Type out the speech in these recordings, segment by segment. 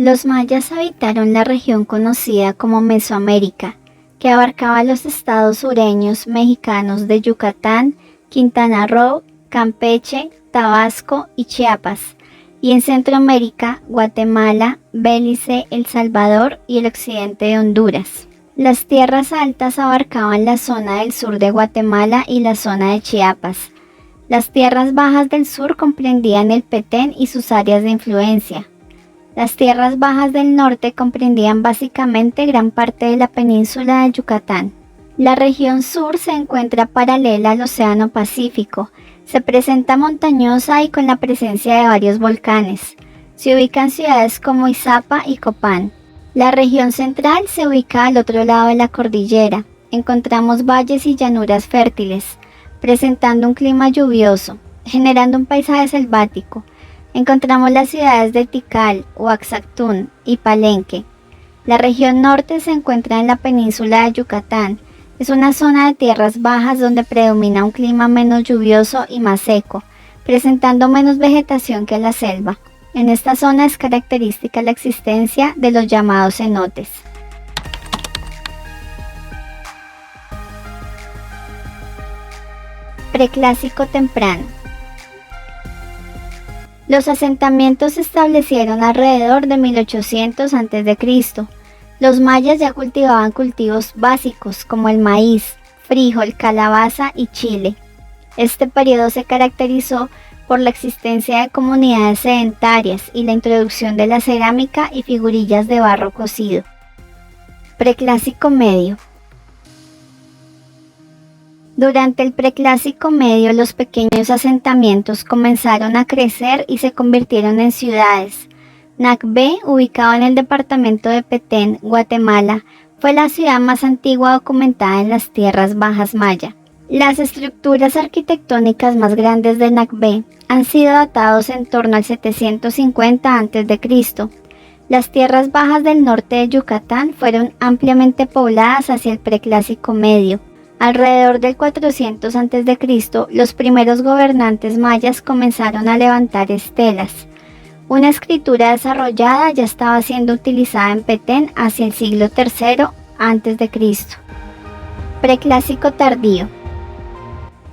Los mayas habitaron la región conocida como Mesoamérica, que abarcaba los estados sureños mexicanos de Yucatán, Quintana Roo, Campeche, Tabasco y Chiapas, y en Centroamérica, Guatemala, Belice, El Salvador y el occidente de Honduras. Las tierras altas abarcaban la zona del sur de Guatemala y la zona de Chiapas. Las tierras bajas del sur comprendían el Petén y sus áreas de influencia. Las tierras bajas del norte comprendían básicamente gran parte de la península de Yucatán. La región sur se encuentra paralela al Océano Pacífico. Se presenta montañosa y con la presencia de varios volcanes. Se ubican ciudades como Izapa y Copán. La región central se ubica al otro lado de la cordillera. Encontramos valles y llanuras fértiles, presentando un clima lluvioso, generando un paisaje selvático. Encontramos las ciudades de Tikal, Oaxaca y Palenque. La región norte se encuentra en la península de Yucatán. Es una zona de tierras bajas donde predomina un clima menos lluvioso y más seco, presentando menos vegetación que la selva. En esta zona es característica la existencia de los llamados cenotes. Preclásico temprano. Los asentamientos se establecieron alrededor de 1800 a.C. Los mayas ya cultivaban cultivos básicos como el maíz, frijol, calabaza y chile. Este periodo se caracterizó por la existencia de comunidades sedentarias y la introducción de la cerámica y figurillas de barro cocido. Preclásico medio. Durante el Preclásico medio, los pequeños asentamientos comenzaron a crecer y se convirtieron en ciudades. Nacbé, ubicado en el departamento de Petén, Guatemala, fue la ciudad más antigua documentada en las tierras bajas maya. Las estructuras arquitectónicas más grandes de Nacbé han sido datados en torno al 750 a.C. Las tierras bajas del norte de Yucatán fueron ampliamente pobladas hacia el Preclásico medio. Alrededor del 400 a.C., los primeros gobernantes mayas comenzaron a levantar estelas. Una escritura desarrollada ya estaba siendo utilizada en Petén hacia el siglo III a.C. Preclásico tardío.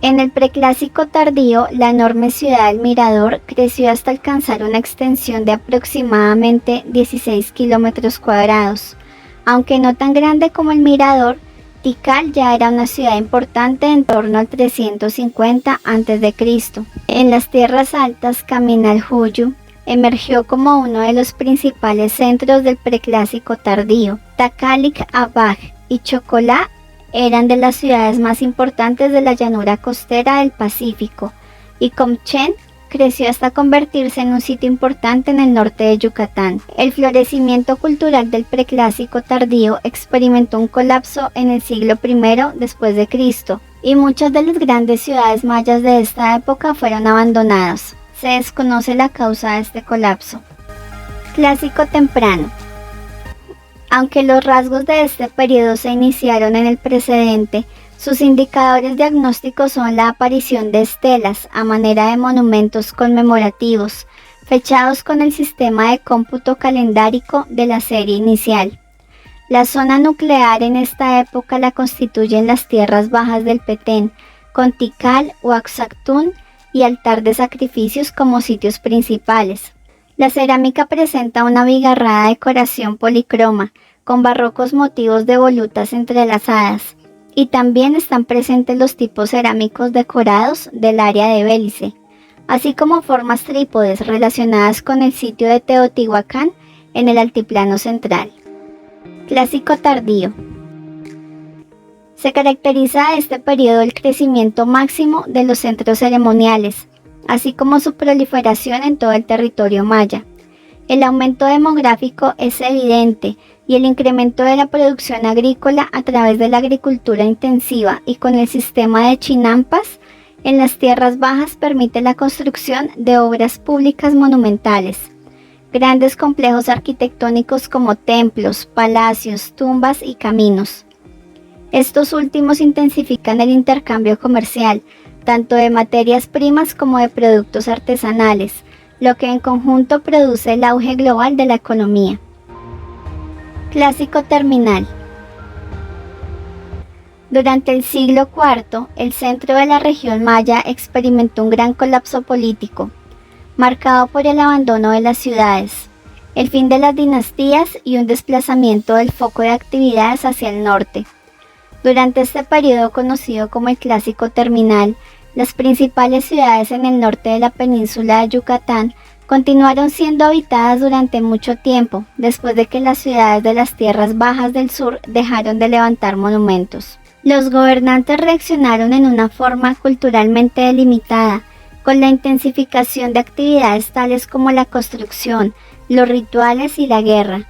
En el Preclásico tardío, la enorme ciudad del Mirador creció hasta alcanzar una extensión de aproximadamente 16 kilómetros cuadrados. Aunque no tan grande como el Mirador, Tikal ya era una ciudad importante en torno al 350 a.C. En las tierras altas, Caminaljuyu emergió como uno de los principales centros del Preclásico tardío. Takalik-Abaj y Chocolá eran de las ciudades más importantes de la llanura costera del Pacífico, y Comchen creció hasta convertirse en un sitio importante en el norte de Yucatán. El florecimiento cultural del Preclásico tardío experimentó un colapso en el siglo I después de Cristo, y muchas de las grandes ciudades mayas de esta época fueron abandonadas. Se desconoce la causa de este colapso. Clásico temprano. Aunque los rasgos de este periodo se iniciaron en el precedente, sus indicadores diagnósticos son la aparición de estelas a manera de monumentos conmemorativos, fechados con el sistema de cómputo calendárico de la serie inicial. La zona nuclear en esta época la constituyen las tierras bajas del Petén, con Tikal, Oaxaca y altar de sacrificios como sitios principales. La cerámica presenta una abigarrada decoración policroma, con barrocos motivos de volutas entrelazadas, y también están presentes los tipos cerámicos decorados del área de Belice, así como formas trípodes relacionadas con el sitio de Teotihuacán en el altiplano central. Clásico tardío. Se caracteriza este periodo el crecimiento máximo de los centros ceremoniales, así como su proliferación en todo el territorio maya. El aumento demográfico es evidente y el incremento de la producción agrícola a través de la agricultura intensiva y con el sistema de chinampas en las tierras bajas permite la construcción de obras públicas monumentales. Grandes complejos arquitectónicos como templos, palacios, tumbas y caminos. Estos últimos intensifican el intercambio comercial, tanto de materias primas como de productos artesanales, lo que en conjunto produce el auge global de la economía. Clásico terminal. Durante el siglo IV, el centro de la región maya experimentó un gran colapso político, marcado por el abandono de las ciudades, el fin de las dinastías y un desplazamiento del foco de actividades hacia el norte. Durante este periodo conocido como el Clásico terminal, las principales ciudades en el norte de la península de Yucatán continuaron siendo habitadas durante mucho tiempo, después de que las ciudades de las tierras bajas del sur dejaron de levantar monumentos. Los gobernantes reaccionaron en una forma culturalmente delimitada, con la intensificación de actividades tales como la construcción, los rituales y la guerra.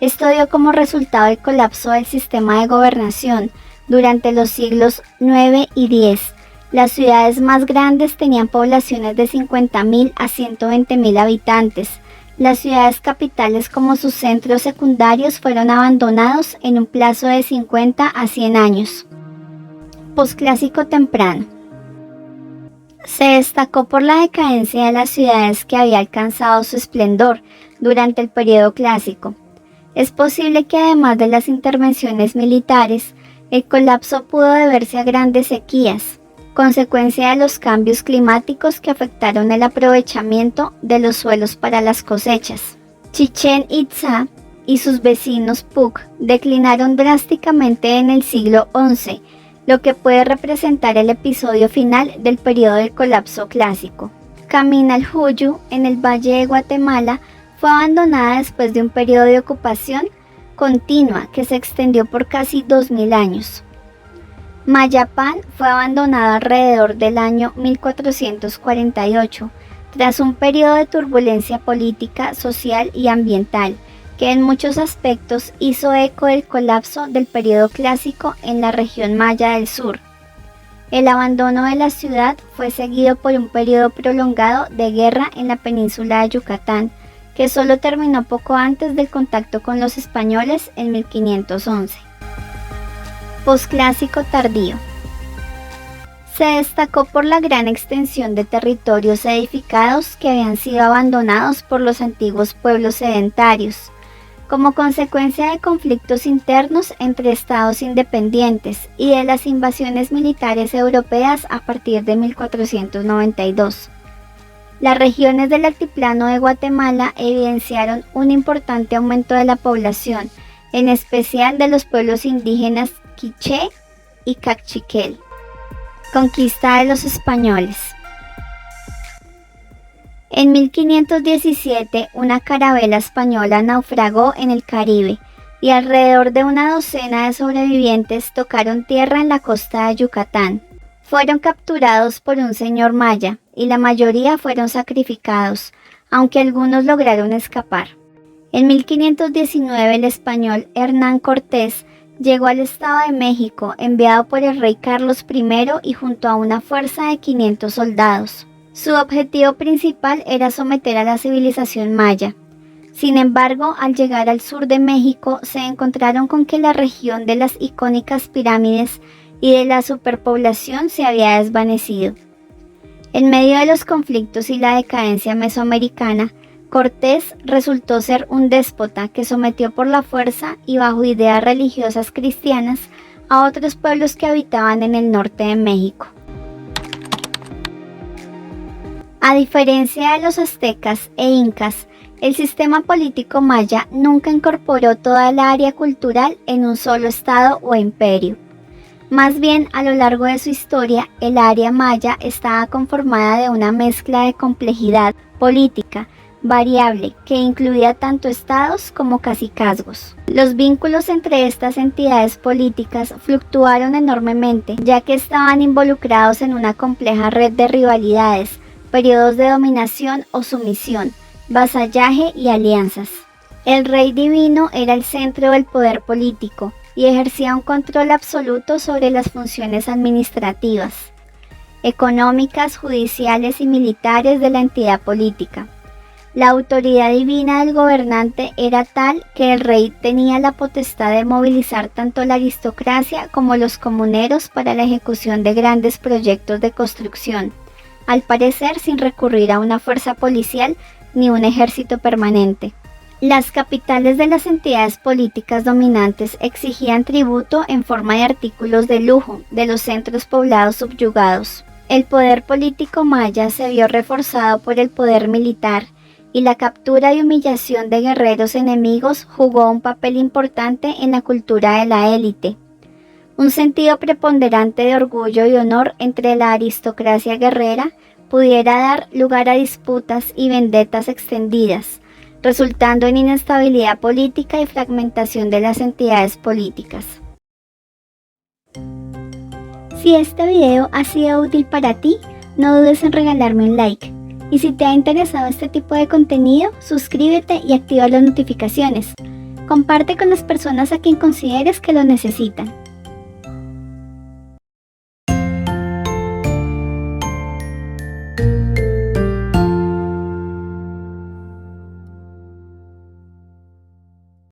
Esto dio como resultado el colapso del sistema de gobernación durante los siglos IX y X. Las ciudades más grandes tenían poblaciones de 50.000 a 120.000 habitantes. Las ciudades capitales como sus centros secundarios fueron abandonados en un plazo de 50 a 100 años. Posclásico temprano. Se destacó por la decadencia de las ciudades que había alcanzado su esplendor durante el periodo clásico. Es posible que además de las intervenciones militares, el colapso pudo deberse a grandes sequías, consecuencia de los cambios climáticos que afectaron el aprovechamiento de los suelos para las cosechas. Chichén Itzá y sus vecinos Puc declinaron drásticamente en el siglo XI, lo que puede representar el episodio final del periodo del colapso clásico. Caminaljuyu, en el Valle de Guatemala, fue abandonada después de un periodo de ocupación continua que se extendió por casi 2000 años. Mayapán fue abandonado alrededor del año 1448, tras un periodo de turbulencia política, social y ambiental, que en muchos aspectos hizo eco del colapso del periodo clásico en la región maya del sur. El abandono de la ciudad fue seguido por un periodo prolongado de guerra en la península de Yucatán, que solo terminó poco antes del contacto con los españoles en 1511. Posclásico tardío. Se destacó por la gran extensión de territorios edificados que habían sido abandonados por los antiguos pueblos sedentarios, como consecuencia de conflictos internos entre estados independientes y de las invasiones militares europeas a partir de 1492. Las regiones del altiplano de Guatemala evidenciaron un importante aumento de la población, en especial de los pueblos indígenas quiché y cachiquel. Conquista de los españoles. En 1517, una carabela española naufragó en el Caribe y alrededor de una docena de sobrevivientes tocaron tierra en la costa de Yucatán. Fueron capturados por un señor maya y la mayoría fueron sacrificados, aunque algunos lograron escapar. En 1519, el español Hernán Cortés llegó al Estado de México enviado por el rey Carlos I y junto a una fuerza de 500 soldados. Su objetivo principal era someter a la civilización maya. Sin embargo, al llegar al sur de México, se encontraron con que la región de las icónicas pirámides y de la superpoblación se había desvanecido. En medio de los conflictos y la decadencia mesoamericana, Cortés resultó ser un déspota que sometió por la fuerza y bajo ideas religiosas cristianas a otros pueblos que habitaban en el norte de México. A diferencia de los aztecas e incas, el sistema político maya nunca incorporó toda la área cultural en un solo estado o imperio. Más bien, a lo largo de su historia, el área maya estaba conformada de una mezcla de complejidad política variable que incluía tanto estados como cacicazgos. Los vínculos entre estas entidades políticas fluctuaron enormemente, ya que estaban involucrados en una compleja red de rivalidades, periodos de dominación o sumisión, vasallaje y alianzas. El rey divino era el centro del poder político y ejercía un control absoluto sobre las funciones administrativas, económicas, judiciales y militares de la entidad política. La autoridad divina del gobernante era tal que el rey tenía la potestad de movilizar tanto la aristocracia como los comuneros para la ejecución de grandes proyectos de construcción, al parecer sin recurrir a una fuerza policial ni un ejército permanente. Las capitales de las entidades políticas dominantes exigían tributo en forma de artículos de lujo de los centros poblados subyugados. El poder político maya se vio reforzado por el poder militar, y la captura y humillación de guerreros enemigos jugó un papel importante en la cultura de la élite. Un sentido preponderante de orgullo y honor entre la aristocracia guerrera pudiera dar lugar a disputas y vendetas extendidas, resultando en inestabilidad política y fragmentación de las entidades políticas. Si este video ha sido útil para ti, no dudes en regalarme un like. Y si te ha interesado este tipo de contenido, suscríbete y activa las notificaciones. Comparte con las personas a quien consideres que lo necesitan.